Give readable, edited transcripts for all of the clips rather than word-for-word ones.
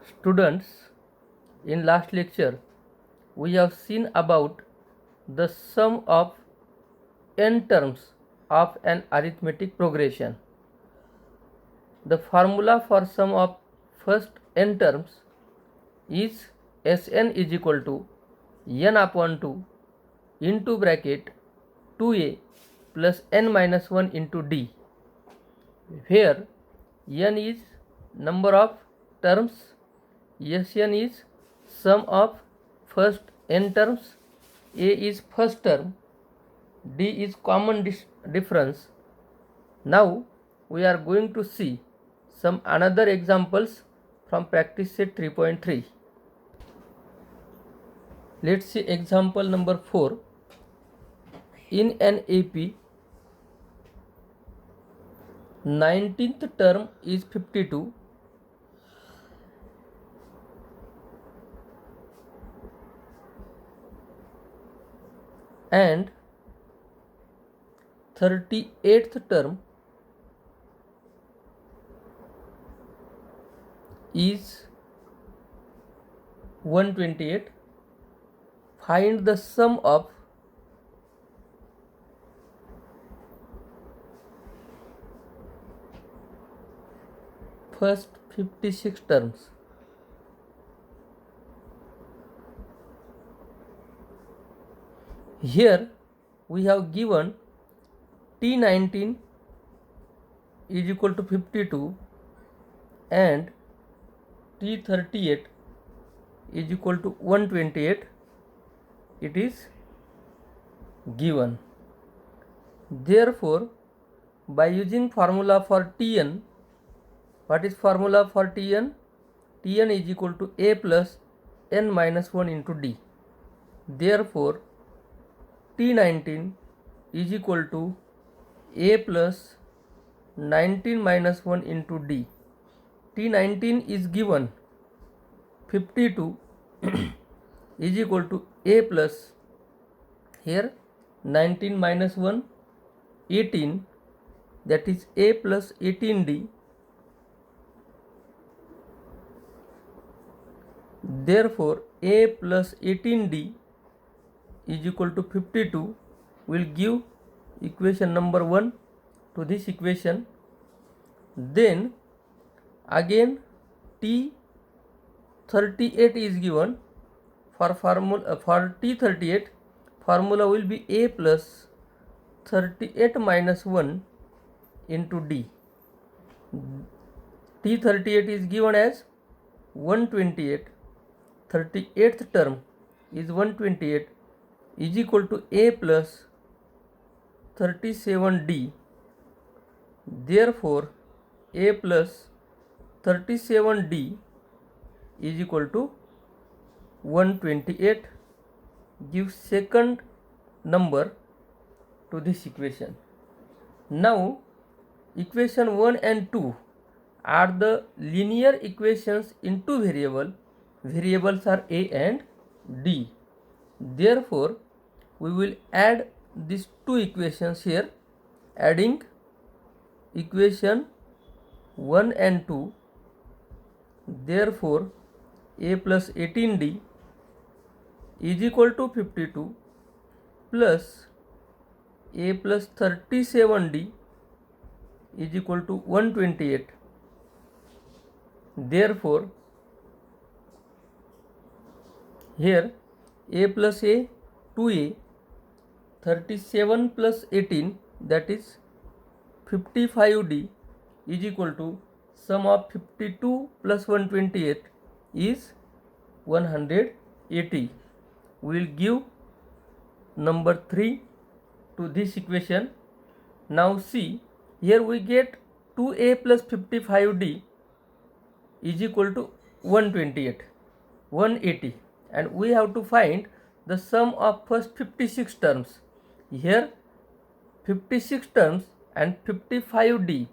Students, in last lecture we have seen about the sum of n terms of an arithmetic progression. The formula for sum of first n terms is Sn is equal to n upon 2 into bracket 2a plus n minus 1 into d, where n is number of terms, Sn is sum of first n terms, a is first term, d is common difference. Now we are going to see some another examples from practice set 3.3. Let's see example number 4. In an AP, 19th term is 52 and 38th term is 128. Find the sum of first 56 terms. Here we have given T19 is equal to 52 and T38 is equal to 128. It is given. Therefore, by using formula for Tn, what is formula for Tn? Tn is equal to a plus n minus 1 into d. Therefore, T19 is equal to a plus 19 minus 1 into d. T19 is given 52 is equal to a plus, here 19 minus 1 18, that is a plus 18d. Therefore, a plus 18d is equal to 52 will give equation number 1 to this equation. Then again T38 is given. For formula for T38, formula will be a plus 38 minus 1 into d. T38 is given as 128. 38th term is 128 is equal to a plus 37d. Therefore, a plus 37d is equal to 128. Give second number to this equation. Now, equation 1 and 2 are the linear equations in two variables are a and d. Therefore, we will add these two equations here, adding equation 1 and 2. Therefore, a plus 18d is equal to 52 plus a plus 37d is equal to 128. Therefore, here a plus a 2a, 37 plus 18, that is 55d is equal to sum of 52 plus 128 is 180. We will give number 3 to this equation. Now see, here we get 2a plus 55d is equal to 180, and we have to find the sum of first 56 terms. Here 56 terms and 55d,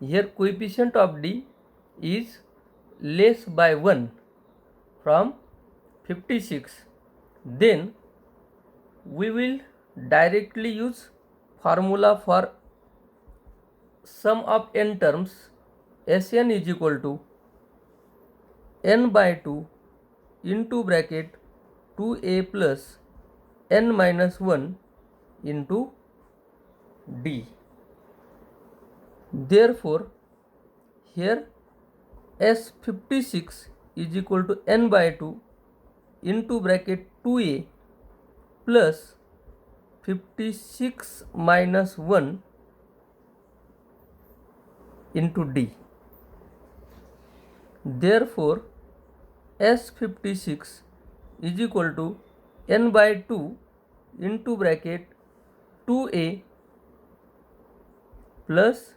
here coefficient of d is less by 1 from 56. Then we will directly use formula for sum of n terms. Sn is equal to n by 2 into bracket 2a plus n minus 1 into d. Therefore, here S56 is equal to n by 2 into bracket 2a plus 56 minus 1 into d. Therefore, S56 is equal to n by 2 into bracket 2a plus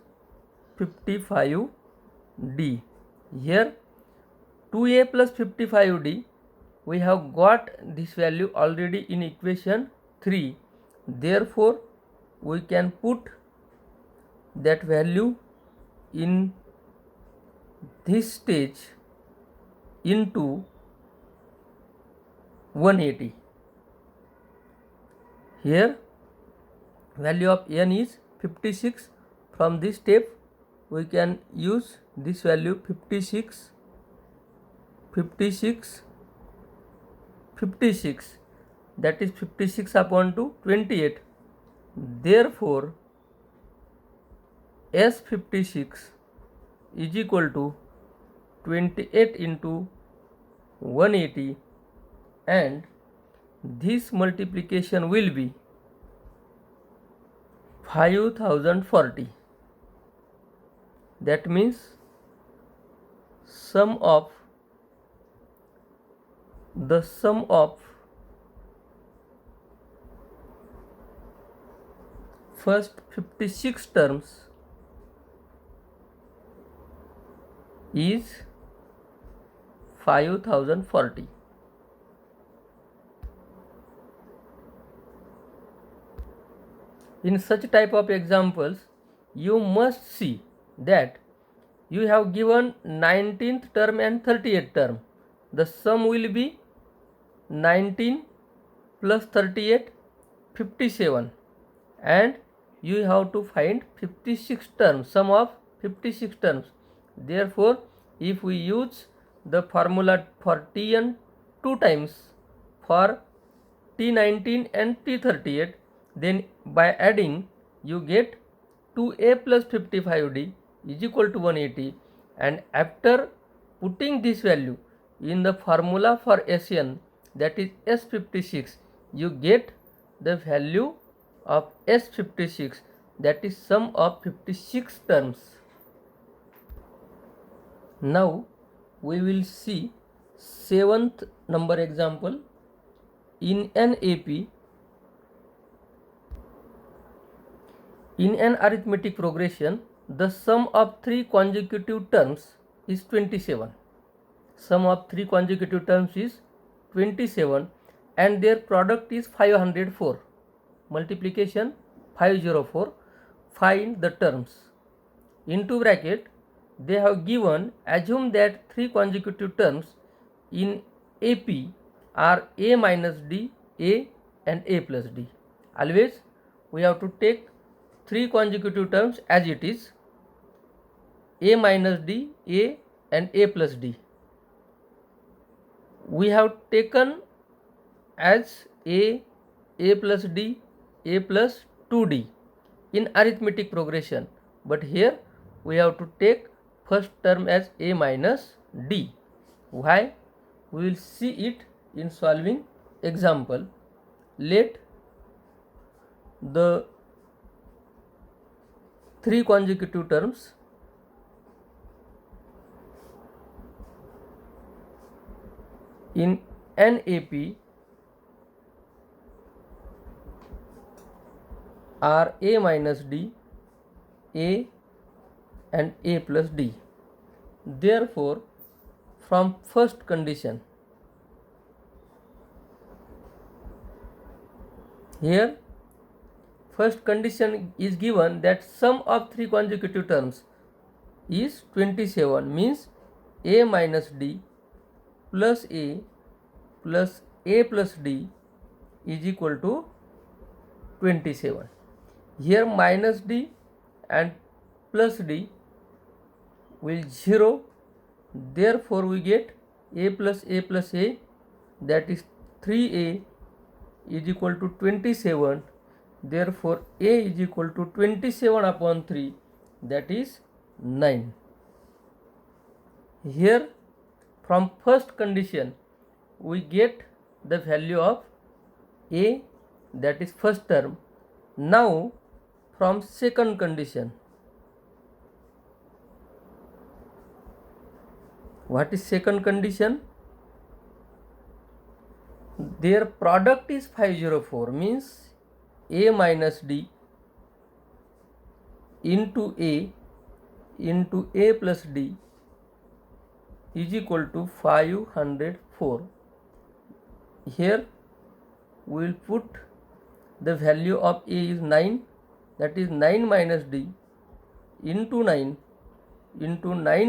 55d. Here 2a plus 55d, we have got this value already in equation 3. Therefore, we can put that value in this stage into 180. Here value of n is 56. From this step we can use this value 56, 56, 56, that is 56 upon 2, 28. Therefore, S56 is equal to 28 into 180, and this multiplication will be 5040. That means the sum of first 56 terms is 5040. In such type of examples, you must see that you have given 19th term and 38th term. The sum will be 19 plus 38, 57, and you have to find 56 terms, sum of 56 terms. Therefore, if we use the formula for Tn 2 times for T19 and T38, then by adding you get 2a plus 55d is equal to 180, and after putting this value in the formula for Sn, that is S56, you get the value of S56, that is sum of 56 terms. Now we will see 7th number example. In an AP, in an arithmetic progression, the sum of 3 consecutive terms is 27. Sum of 3 consecutive terms is 27 and their product is 504. Multiplication 504. Find the terms. Into bracket, they have given, assume that 3 consecutive terms in AP are a minus d, a and a plus d. Always we have to take 3 consecutive terms as it is, a minus d, a and a plus d. We have taken as a plus d, a plus 2d in arithmetic progression, but here we have to take first term as a minus d. Why? We will see it in solving example. Let the 3 consecutive terms in an AP are a minus d, a and a plus d. Therefore, from first condition, here first condition is given that sum of 3 consecutive terms is 27, means a minus d plus a plus d is equal to 27. Here minus d and plus d will 0, therefore we get a plus a, that is 3a is equal to 27. Therefore a is equal to 27 upon 3, that is 9. Here from first condition we get the value of a, that is first term. Now from second condition, what is second condition? Their product is 504, means a minus d into a plus d is equal to 504. Here we will put the value of a is 9, that is 9 minus d into 9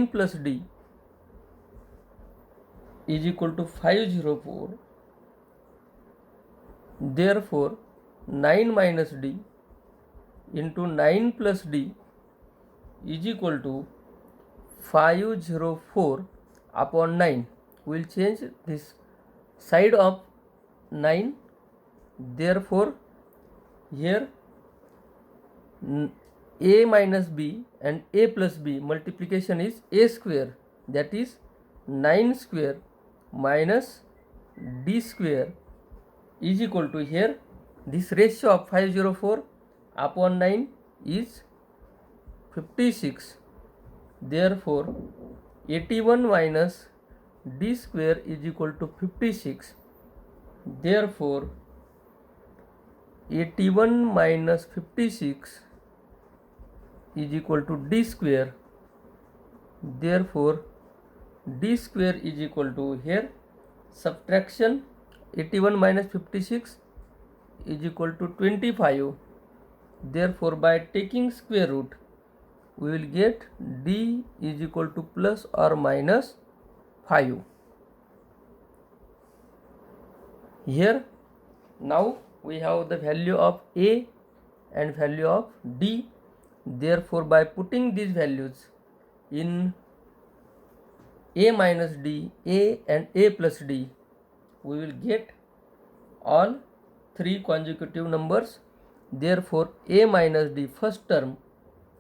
plus d is equal to 504. Therefore 9 minus d into 9 plus d is equal to 504 upon 9. We will change this side of 9. Therefore here a minus b and a plus b multiplication is a square, that is 9 square minus d square is equal to, here this ratio of 504 upon 9 is 56. Therefore 81 minus d square is equal to 56. Therefore 81 minus 56 is equal to d square. Therefore d square is equal to, here subtraction 81 minus 56 is equal to 25. Therefore by taking square root we will get d is equal to plus or minus 5. Here now we have the value of a and value of d. Therefore by putting these values in a minus d, a and a plus d, we will get all three consecutive numbers. Therefore a minus d first term,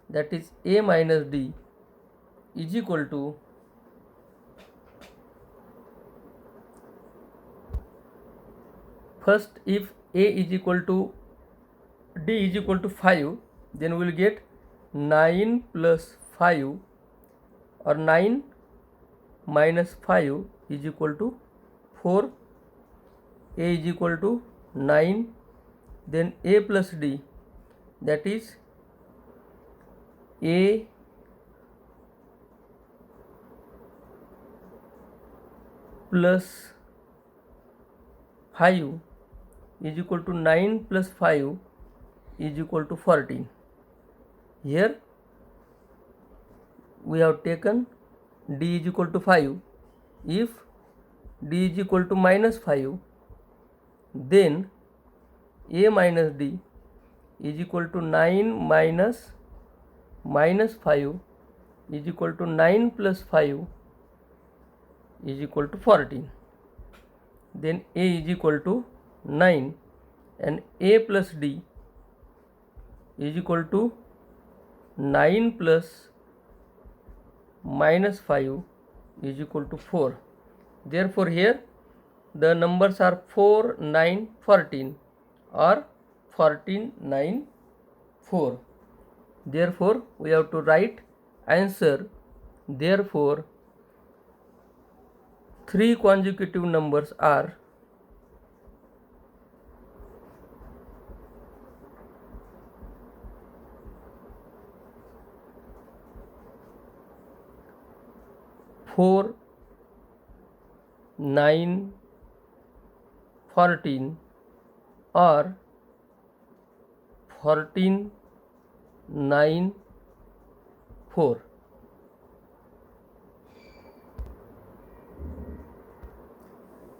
that is a minus d, is equal to first, if a is equal to d is equal to 5, then we will get 9 plus 5 or 9 minus 5 is equal to 4. A is equal to 9, then a plus d, that is a plus 5 is equal to 9 plus 5 is equal to 14. Here we have taken d is equal to 5. If d is equal to minus 5, then a minus d is equal to 9 minus 5 is equal to 9 plus 5 is equal to 14. Then a is equal to 9 and a plus d is equal to 9 plus minus 5 is equal to 4. Therefore here the numbers are 4, 9, 14 or 14, 9, 4. Therefore we have to write answer. Therefore three consecutive numbers are 4, 9, 14 or 14, 9, 4.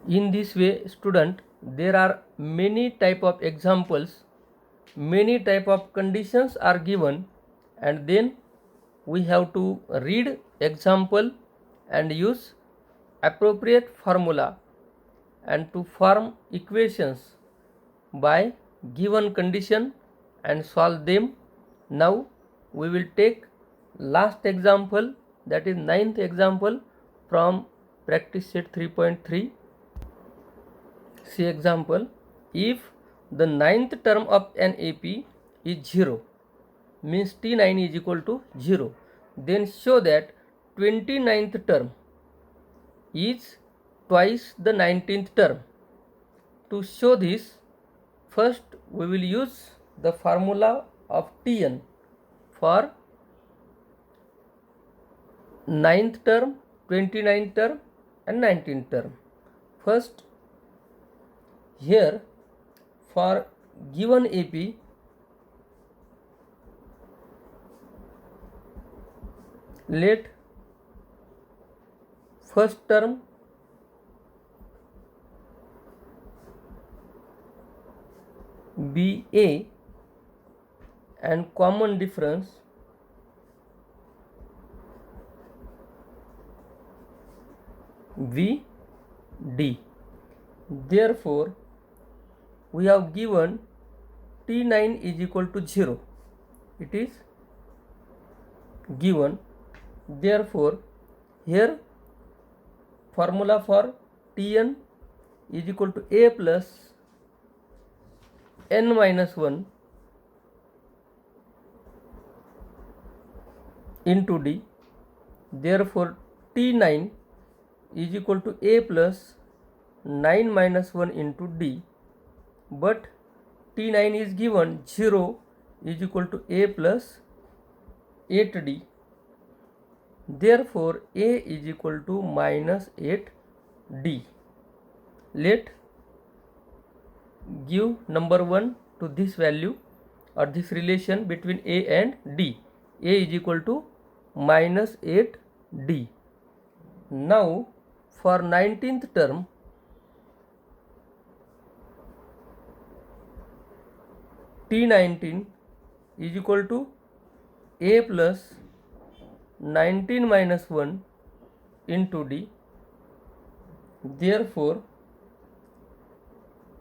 In this way, student, there are many type of examples, many type of conditions are given, and then we have to read example and use appropriate formula and to form equations by given condition and solve them. Now we will take last example, that is ninth example from practice set 3.3. See example: if the ninth term of an AP is 0, means T9 is equal to 0, then show that 29th term is twice the 19th term. To show this, first we will use the formula of Tn for 9th term, 29th term and 19th term. First, here for given AP, let first term be A and common difference V D. Therefore, we have given T9 is equal to 0. It is given. Therefore, here formula for Tn is equal to A plus n minus 1 into D. Therefore, T9 is equal to A plus 9 minus 1 into D, but T9 is given 0 is equal to A plus 8D. Therefore, A is equal to minus 8D. Let give number 1 to this value or this relation between A and D. A is equal to minus 8D. Now for 19th term, T19 is equal to A plus 19 minus 1 into D. Therefore,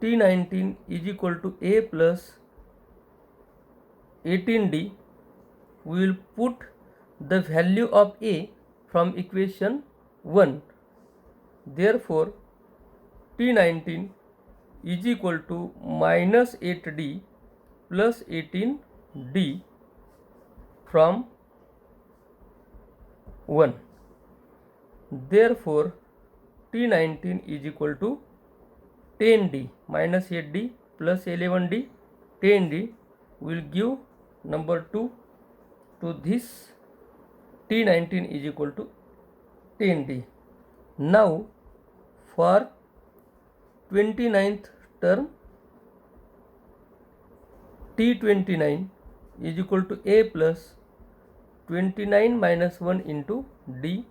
T19 is equal to A plus 18D. We will put the value of A from equation 1. Therefore, T19 is equal to minus 8D plus 18D from 1. Therefore, T19 is equal to 10D minus 8D plus 11D. 10D will give number 2 to this. T19 is equal to 10D. Now for 29th term, T29 is equal to A plus 29 minus 1 into D.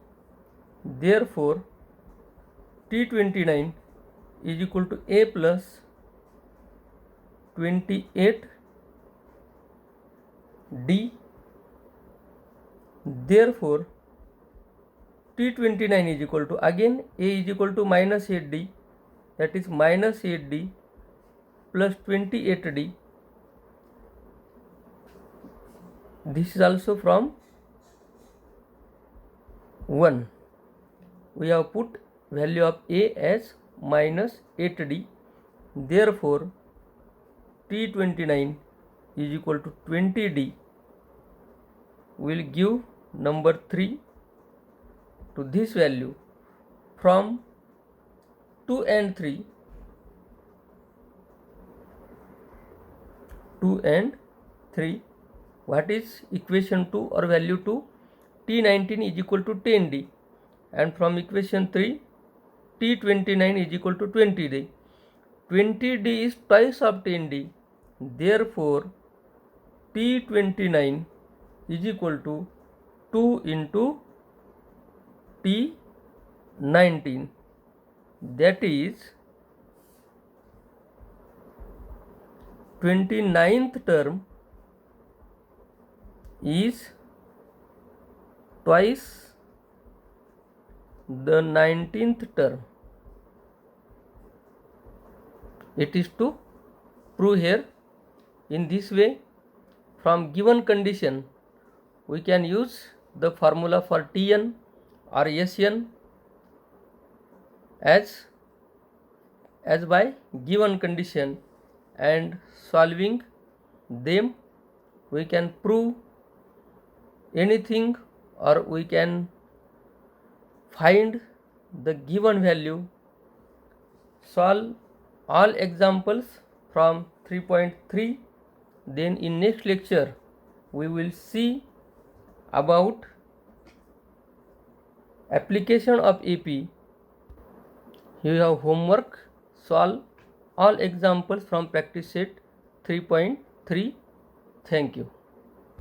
Therefore, T29 is equal to A plus 28D. Therefore, T29 is equal to, again A is equal to minus 8D, that is minus 8D plus 28D. This is also from 1. We have put value of A as minus 8D. Therefore, T29 is equal to 20D. We will give number 3 to this value. From 2 and 3, 2 and 3, what is equation 2 or value 2? T19 is equal to 10D, and from equation 3, T29 is equal to 20D. 20D is twice of 10D. Therefore, T29 is equal to 2 into T19, that is 29th term is twice the 19th term. It is to prove here. In this way, from given condition, we can use the formula for Tn or Sn as by given condition, and solving them we can prove anything, or we can find the given value. Solve all examples from 3.3. Then in next lecture we will see about application of AP. You have homework. Solve all examples from practice set 3.3. Thank you.